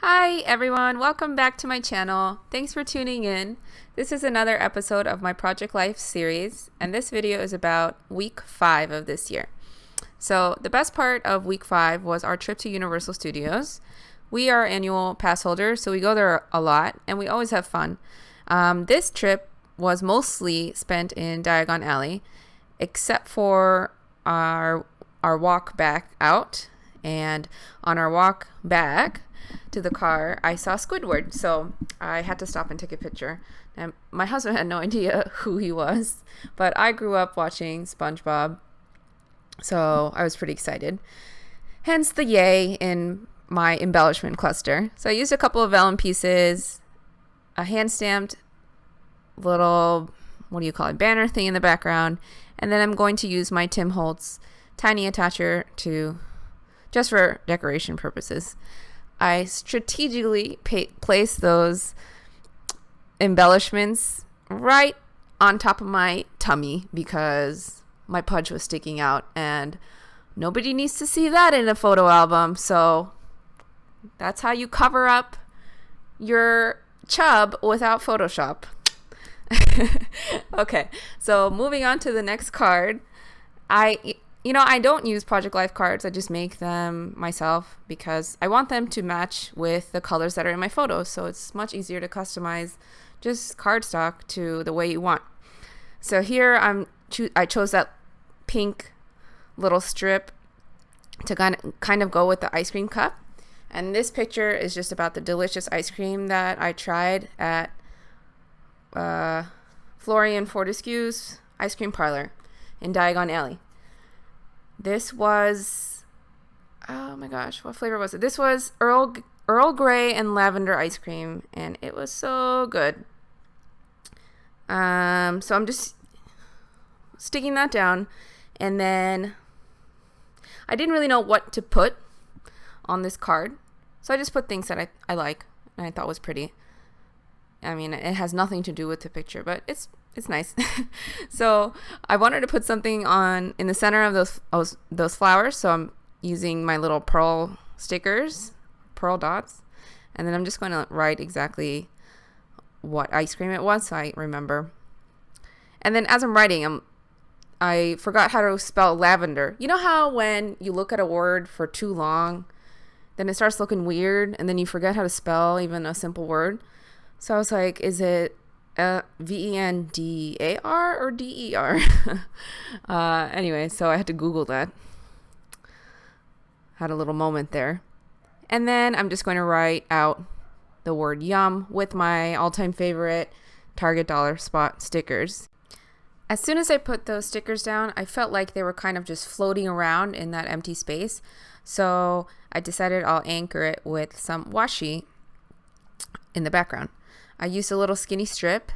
Hi everyone, welcome back to my channel. Thanks for tuning in. This is another episode of my Project Life series, and this video is about week 5 of this year. So the best part of week 5 was our trip to Universal Studios. We are annual pass holders, so we go there a lot and we always have fun. This trip was mostly spent in Diagon Alley, except for our walk back out. And on our walk back to the car, I saw Squidward, so I had to stop and take a picture. And my husband had no idea who he was, but I grew up watching SpongeBob, so I was pretty excited. Hence the yay in my embellishment cluster. So I used a couple of vellum pieces, a hand-stamped little, banner thing in the background, and then I'm going to use my Tim Holtz tiny attacher just for decoration purposes. I strategically placed those embellishments right on top of my tummy because my pudge was sticking out and nobody needs to see that in a photo album. So that's how you cover up your chub without Photoshop. Okay, so moving on to the next card. I don't use Project Life cards. I just make them myself because I want them to match with the colors that are in my photos. So it's much easier to customize just cardstock to the way you want. So here I chose that pink little strip to kind of go with the ice cream cup. And this picture is just about the delicious ice cream that I tried at Florian Fortescue's ice cream parlor in Diagon Alley. This was, oh my gosh, what flavor was it? This was Earl Grey and lavender ice cream, and it was so good. So I'm just sticking that down, and then I didn't really know what to put on this card, so I just put things that I like and I thought was pretty. I mean, it has nothing to do with the picture, but it's nice. So I wanted to put something in the center of those flowers. So I'm using my little pearl stickers, pearl dots, and then I'm just going to write exactly what ice cream it was so I remember. And then as I'm writing, I forgot how to spell lavender. You know how when you look at a word for too long, then it starts looking weird, and then you forget how to spell even a simple word? So I was like, is it Vendar or Der? Anyway, so I had to Google that. Had a little moment there. And then I'm just going to write out the word yum with my all-time favorite Target dollar spot stickers. As soon as I put those stickers down, I felt like they were kind of just floating around in that empty space. So I decided I'll anchor it with some washi in the background. I used a little skinny strip,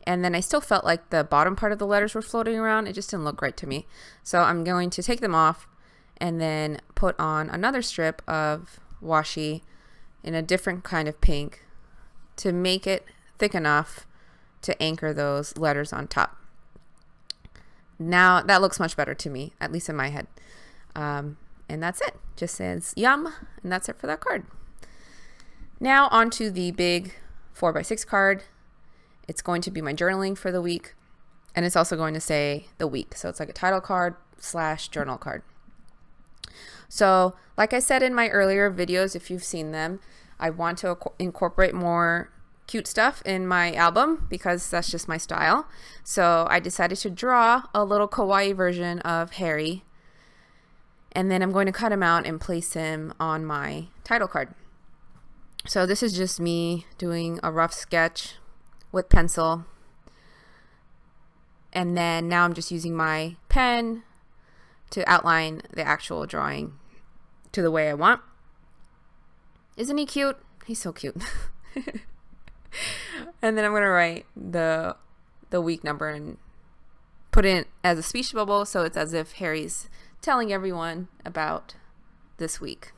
and then I still felt like the bottom part of the letters were floating around. It just didn't look right to me. So I'm going to take them off and then put on another strip of washi in a different kind of pink to make it thick enough to anchor those letters on top. Now that looks much better to me, at least in my head. And that's it. Just says yum, and that's it for that card. Now onto the big 4x6 card. It's going to be my journaling for the week, and it's also going to say the week. So it's like a title card / journal card. So like I said in my earlier videos, if you've seen them, I want to incorporate more cute stuff in my album because that's just my style. So I decided to draw a little kawaii version of Harry, and then I'm going to cut him out and place him on my title card. So this is just me doing a rough sketch with pencil. And then now I'm just using my pen to outline the actual drawing to the way I want. Isn't he cute? He's so cute. And then I'm going to write the week number and put it as a speech bubble so it's as if Harry's telling everyone about this week.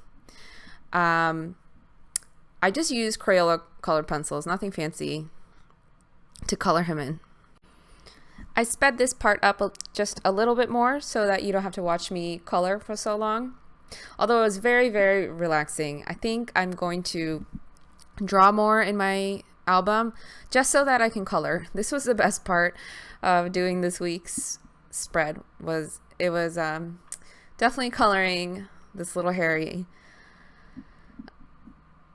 I just use Crayola colored pencils, nothing fancy, to color him in. I sped this part up just a little bit more so that you don't have to watch me color for so long. Although it was very, very relaxing. I think I'm going to draw more in my album just so that I can color. This was the best part of doing this week's spread. It was definitely coloring this little Harry.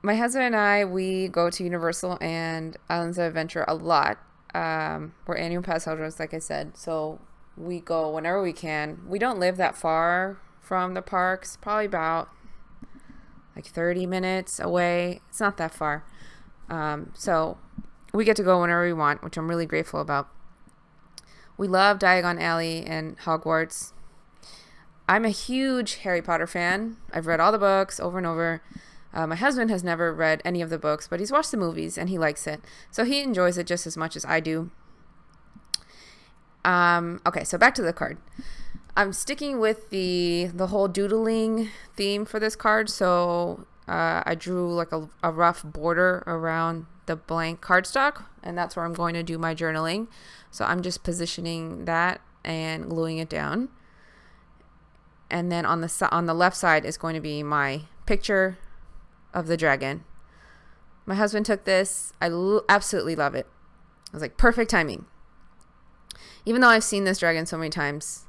My husband and I, we go to Universal and Islands of Adventure a lot. We're annual pass holders, like I said, so we go whenever we can. We don't live that far from the parks, probably about like 30 minutes away. It's not that far. So we get to go whenever we want, which I'm really grateful about. We love Diagon Alley and Hogwarts. I'm a huge Harry Potter fan. I've read all the books over and over. My husband has never read any of the books, but he's watched the movies and he likes it. So he enjoys it just as much as I do. Okay, so back to the card. I'm sticking with the whole doodling theme for this card. So I drew like a rough border around the blank cardstock, and that's where I'm going to do my journaling. So I'm just positioning that and gluing it down. And then on the left side is going to be my picture of the dragon. My husband took this. I absolutely love it. I was like, perfect timing. Even though I've seen this dragon so many times,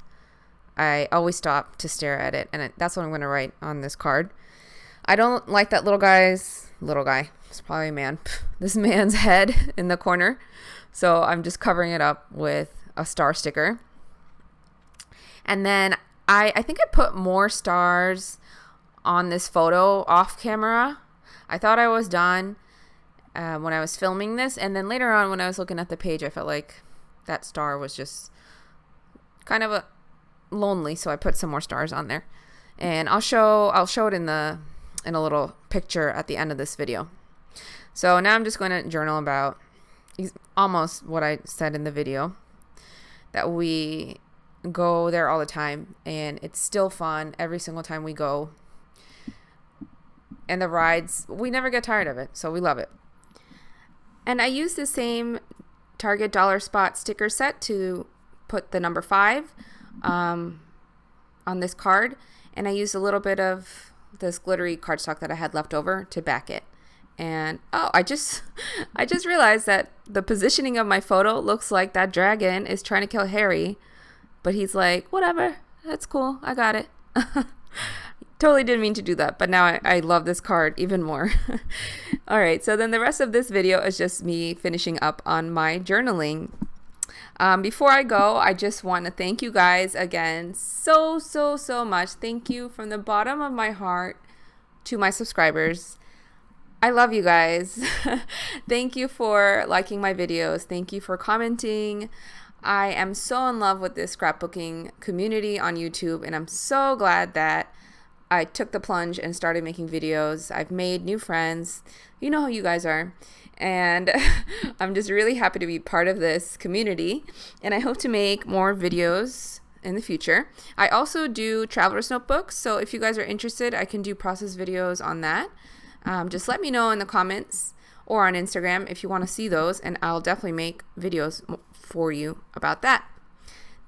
I always stop to stare at it, and that's what I'm going to write on this card. I don't like that little guy, it's probably a man, this man's head in the corner, so I'm just covering it up with a star sticker. And then I think I put more stars on this photo off camera. I thought I was done when I was filming this, and then later on when I was looking at the page, I felt like that star was just kind of lonely, so I put some more stars on there, and I'll show it in a little picture at the end of this video. So now I'm just going to journal about almost what I said in the video, that we go there all the time and it's still fun every single time we go, and the rides, we never get tired of it, so we love it. And I use the same Target dollar spot sticker set to put the number 5 on this card, and I used a little bit of this glittery cardstock that I had left over to back it. And I just realized that the positioning of my photo looks like that dragon is trying to kill Harry, but he's like, whatever, that's cool, I got it. Totally didn't mean to do that, but now I love this card even more. All right, so then the rest of this video is just me finishing up on my journaling. Before I go, I just want to thank you guys again so much. Thank you from the bottom of my heart to my subscribers. I love you guys. Thank you for liking my videos. Thank you for commenting. I am so in love with this scrapbooking community on YouTube, and I'm so glad that I took the plunge and started making videos. I've made new friends. You know who you guys are. And I'm just really happy to be part of this community, and I hope to make more videos in the future. I also do traveler's notebooks, so if you guys are interested, I can do process videos on that. Just let me know in the comments or on Instagram if you want to see those, and I'll definitely make videos for you about that.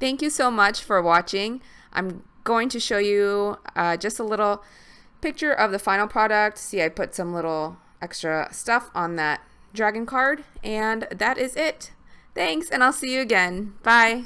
Thank you so much for watching. I'm going to show you just a little picture of the final product. See, I put some little extra stuff on that dragon card, and that is it. Thanks, and I'll see you again. Bye.